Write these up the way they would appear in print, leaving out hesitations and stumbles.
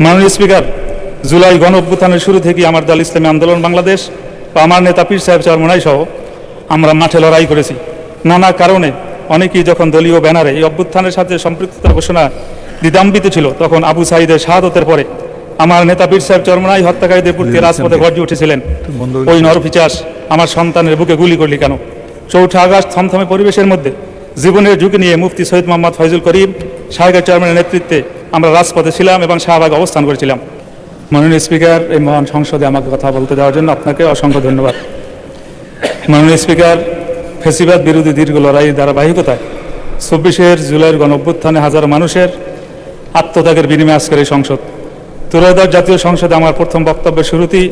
মাননীয় স্পিকার, জুলাই গণ অভ্যুত্থানের শুরু থেকেই আমার দল ইসলামী আন্দোলন বাংলাদেশ বা আমার নেতা পীর সাহেব চরমোনাই সহ আমরা মাঠে লড়াই করেছি। নানা কারণে অনেকেই যখন দলীয় ব্যানারে এই অভ্যুত্থানের সাথে সম্পৃক্ততা ঘোষণা দ্বিধান্বিত ছিল, তখন আবু সাঈদের শাহাদতের পরে আমার নেতা পীর সাহেব চরমোনাই হত্যাকারীদের প্রতি রাজপথে গর্জে উঠেছিলেন, ওই নরপিচাস আমার সন্তানের বুকে গুলি করলি কেন? 4 আগস্ট থমথমে পরিবেশের মধ্যে জীবনের ঝুঁকি নিয়ে মুফতি সৈয়দ মোহাম্মদ ফয়জুল করিম সাহেবের চেয়ারম্যানের নেতৃত্বে আমরা রাজপথে ছিলাম এবং শাহবাগে অবস্থান করেছিলাম। মাননীয় স্পিকার, এই মহান সংসদে আমাকে কথা বলতে দেওয়ার জন্য আপনাকে অসংখ্য ধন্যবাদ। মাননীয় স্পিকার, ফ্যাসিবাদ বিরোধী দীর্ঘ লড়াইয়ের ধারাবাহিকতায় 24 জুলাইয়ের গণ অভ্যুত্থানে হাজারো মানুষের আত্মত্যাগের বিনিময়ে আজকের এই সংসদ। ত্রয়োদশ জাতীয় সংসদে আমার প্রথম বক্তব্যের শুরুতেই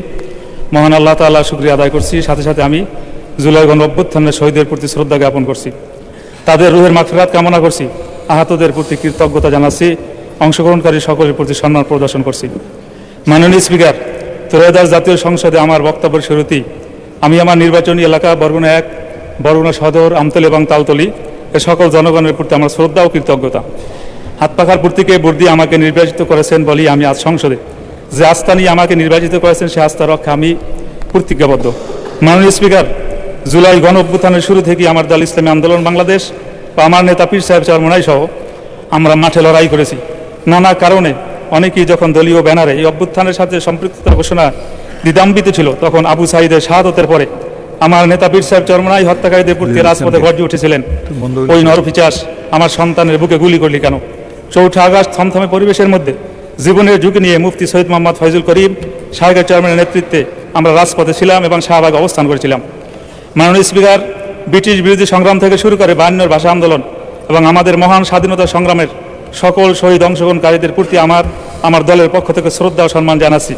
মহান আল্লাহ তাআলা শুকরিয়া আদায় করছি। সাথে সাথে আমি জুলাই গণ অভ্যুত্থানের শহীদের প্রতি শ্রদ্ধা জ্ঞাপন করছি, তাদের রুহের মাগফিরাত কামনা করছি, আহতদের প্রতি কৃতজ্ঞতা জানাচ্ছি, অংশগ্রহণকারী সকলের প্রতি সম্মান প্রদর্শন করছি। মাননীয় স্পিকার, ত্রয়োদশ জাতীয় সংসদে আমার বক্তব্যের শুরুতেই আমি আমার নির্বাচনী এলাকা বরগুনা 1, বরগুনা সদর, আমতলী এবং তালতলী এ সকল জনগণের প্রতি আমার শ্রদ্ধা ও কৃতজ্ঞতা। হাত পাখার প্রতীকে ভোট দিয়ে আমাকে নির্বাচিত করেছেন বলেই আমি আজ সংসদে যে আস্থা নিয়ে আমাকে নির্বাচিত করেছেন সে আস্থা রক্ষা আমি প্রতিজ্ঞাবদ্ধ। মাননীয় স্পিকার, জুলাই গণ অভ্যুত্থানের শুরু থেকেই আমার দল ইসলামী আন্দোলন বাংলাদেশ বা আমার নেতা পীর সাহেব চরমোনাই সহ আমরা মাঠে লড়াই করেছি। নানা কারণে অনেকেই যখন দলীয় ব্যানারে এই অভ্যুত্থানের সাথে সম্পৃক্ততা ঘোষণা দ্বিধান্বিত ছিল, তখন আবু সাঈদের শাহাদতের পরে আমার নেতা পীর সাহেব চরমোনাই হত্যাকারীদের প্রতি রাজপথে গর্জে উঠেছিলেন, ওই নরপিচাস আমার সন্তানের বুকে গুলি করলি কেন? 4 আগস্ট থমথমে পরিবেশের মধ্যে জীবনের ঝুঁকি নিয়ে মুফতি সৈয়দ মোহাম্মদ ফয়জুল করিম সাহেবের চেয়ারম্যানের নেতৃত্বে আমরা রাজপথে ছিলাম এবং শাহবাগে অবস্থান করেছিলাম। মাননীয় স্পিকার, ব্রিটিশ বিরোধী সংগ্রাম থেকে শুরু করে 52 ভাষা আন্দোলন এবং আমাদের মহান স্বাধীনতা সংগ্রামের সকল শহীদ অংশগ্রহণকারীদের প্রতি আমার দলের পক্ষ থেকে শ্রদ্ধা ও সম্মান জানাচ্ছি।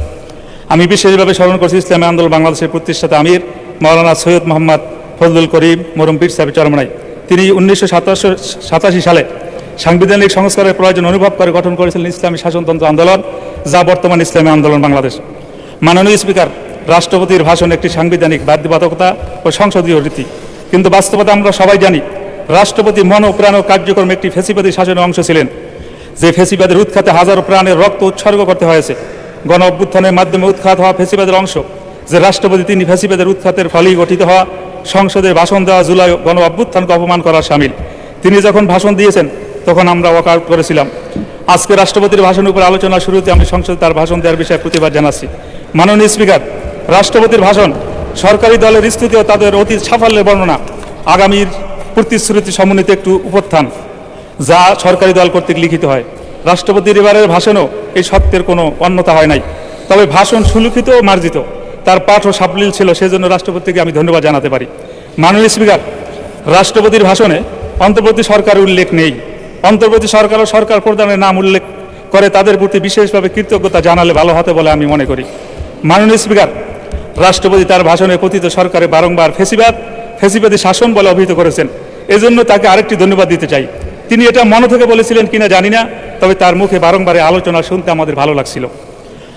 আমি বিশেষভাবে স্মরণ করছি ইসলামী আন্দোলন বাংলাদেশের প্রতিষ্ঠাতা আমির মাওলানা সৈয়দ মোহাম্মদ ফজলুল করিম মরহুম পীর সাহেব চরমোনাই। তিনি 1987 সালে সাংবিধানিক সংস্কারের প্রয়োজন অনুভব করে গঠন করেছিলেন ইসলামী শাসনতন্ত্র আন্দোলন, যা বর্তমান ইসলামী আন্দোলন বাংলাদেশ। মাননীয় স্পিকার, রাষ্ট্রপতির ভাষণ একটি সাংবিধানিক বাধ্যবাধকতা ও সংসদীয় রীতি, কিন্তু বাস্তবতা আমরা সবাই জানি রাষ্ট্রপতি মন ও প্রাণ ও কার্যক্রমে একটি ফ্যাসিবাদী শাসনের অংশ ছিলেন, যে ফ্যাসিবাদের উৎখাতে হাজারো প্রাণের রক্ত উৎসর্গ করতে হয়েছে। গণ অভ্যুত্থানের মাধ্যমে উৎখাত হওয়া ফ্যাসিবাদের অংশ যে রাষ্ট্রপতি, তিনি ফ্যাসিবাদের উৎখাতের ফলেই গঠিত হওয়া সংসদের ভাষণ দেওয়া জুলাই গণ অভ্যুত্থানকে অপমান করার শামিল। তিনি যখন ভাষণ দিয়েছেন তখন আমরা ওয়াকআউট করেছিলাম। আজকে রাষ্ট্রপতির ভাষণের উপর আলোচনা শুরুতে আমি সংসদে তার ভাষণ দেওয়ার বিষয়ে প্রতিবাদ জানাচ্ছি। মাননীয় স্পিকার, রাষ্ট্রপতির ভাষণ সরকারি দলের স্থিতি ও তাদের অতীত সাফল্যের বর্ণনা, আগামীর প্রতিশ্রুতি সমন্বিত একটু উপত্থান যা সরকারি দল কর্তৃক লিখিত হয়। রাষ্ট্রপতির এবারের ভাষণও এই সত্যের কোনো অন্যতা হয় নাই, তবে ভাষণ সুলিখিত ও মার্জিত, তার পাঠ ও সাবলীল ছিল, সেজন্য রাষ্ট্রপতিকে আমি ধন্যবাদ জানাতে পারি। মাননীয় স্পিকার, রাষ্ট্রপতির ভাষণে অন্তর্বর্তী সরকারের উল্লেখ নেই। অন্তর্বর্তী সরকার ও সরকার প্রধানের নাম উল্লেখ করে তাদের প্রতি বিশেষভাবে কৃতজ্ঞতা জানালে ভালো হতে বলে আমি মনে করি। মাননীয় স্পিকার, রাষ্ট্রপতি তার ভাষণে পতিত সরকারে বারংবার ফ্যাসিবাদী শাসন বলে অভিহিত করেছেন, এজন্য তাকে আরেকটি ধন্যবাদ দিতে চাই। তিনি এটা মন থেকে বলেছিলেন কিনা জানি না, তবে তার মুখে বারংবার আলোচনা শুনতে আমাদের ভালো লাগছিল।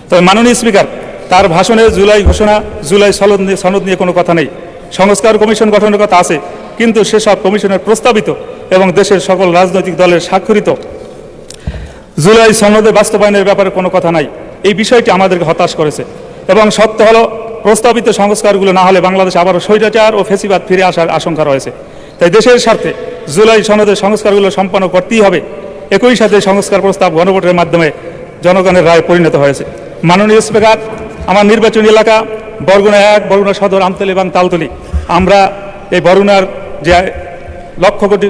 তবে মাননীয় স্পিকার, তার ভাষণে জুলাই ঘোষণা, জুলাই সনদ নিয়ে কোনো কথা নেই। সংস্কার কমিশন গঠনের কথা আছে, কিন্তু সেসব কমিশনের প্রস্তাবিত এবং দেশের সকল রাজনৈতিক দলের স্বাক্ষরিত জুলাই সনদের বাস্তবায়নের ব্যাপারে কোনো কথা নাই। এই বিষয়টি আমাদেরকে হতাশ করেছে এবং সত্য হলো প্রস্তাবিত সংস্কারগুলো না হলে বাংলাদেশ আবারও স্বৈরাচার ও ফ্যাসিবাদ ফিরে আসার আশঙ্কা রয়েছে। তাই দেশের স্বার্থে জুলাই সনদের সংস্কারগুলো সম্পন্ন করতেই হবে। একই সাথে সংস্কার প্রস্তাব গণভোটের মাধ্যমে জনগণের রায়ে পরিণত হয়েছে। মাননীয় স্পিকার, আমার নির্বাচনী এলাকা বরগুনা 1, বরগুনা সদর, আমতলী এবং তালতলী, আমরা এই বরগুনার যে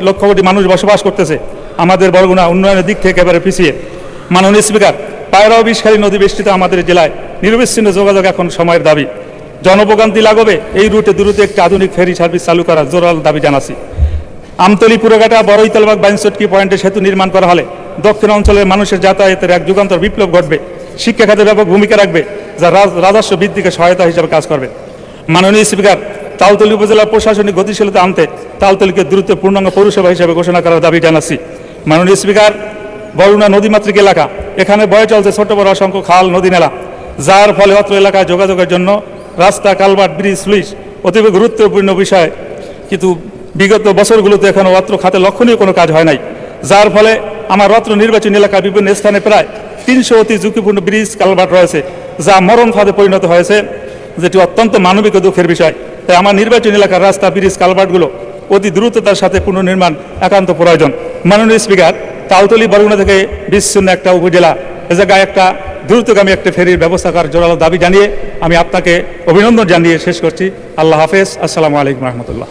লক্ষ কোটি মানুষ বসবাস করতেছে, আমাদের বরগুনা উন্নয়নের দিক থেকে একেবারে পিছিয়ে। মাননীয় স্পিকার, পায়রা ও বিষখালী নদী বেষ্টিত আমাদের জেলায় নিরবিচ্ছিন্ন যোগাযোগ এখন সময়ের দাবি। জনভোগান্তি লাঘবে এই রুটে দ্রুত একটি আধুনিক ফেরি সার্ভিস চালু করার জোরাল দাবি জানাচ্ছি। আমতলী, পুরঘাটা, বড়ইতালবাগ, 62 পয়েন্টে সেতু নির্মাণ করা হলে দক্ষিণ অঞ্চলের মানুষের যাতায়াতের এক যুগান্তর বিপ্লব ঘটবে, শিক্ষা খাতে ব্যাপক ভূমিকা রাখবে, যা রাজস্ব বৃদ্ধিকে সহায়তা হিসেবে কাজ করবে। মাননীয় স্পিকার, তালতলী উপজেলার প্রশাসনিক গতিশীলতা আনতে তালতলীকে দ্রুত পূর্ণাঙ্গ পৌরসভা হিসেবে ঘোষণা করার দাবি জানাচ্ছি। মাননীয় স্পিকার, বরগুনা নদীমাতৃক এলাকা, এখানে বয়ে চলছে ছোট বড় অসংখ্য খাল, নদী, নালা, যার ফলে অত্র এলাকায় যোগাযোগের জন্য রাস্তা, কালভার্ট, ব্রিজ, স্লুইস অতীব গুরুত্বপূর্ণ বিষয়, কিন্তু বিগত বছরগুলোতে এখনও অত্র খাতে লক্ষণীয় কোনো কাজ হয় নাই, যার ফলে আমার অত্র নির্বাচনী এলাকার বিভিন্ন স্থানে প্রায় 300 অতি ঝুঁকিপূর্ণ ব্রিজ কালভার্ট রয়েছে, যা মরণ ফাঁদে পরিণত হয়েছে, যেটি অত্যন্ত মানবিক ও দুঃখের বিষয়। তাই আমার নির্বাচনী এলাকার রাস্তা, ব্রিজ, কালভার্টগুলো অতি দ্রুততার সাথে পুনর্নির্মাণ একান্ত প্রয়োজন। মাননীয় স্পিকার, তালতলী বরগুনা থেকে বিচ্ছিন্ন একটা উপজেলা, এ জায়গায় একটা দ্রুতগামী একটা ফেরির ব্যবস্থা করার জোরালো দাবি জানিয়ে আমি আপনাকে অভিনন্দন জানিয়ে শেষ করছি। আল্লাহ হাফেজ। আসসালামু আলাইকুম রহমতুল্লাহ।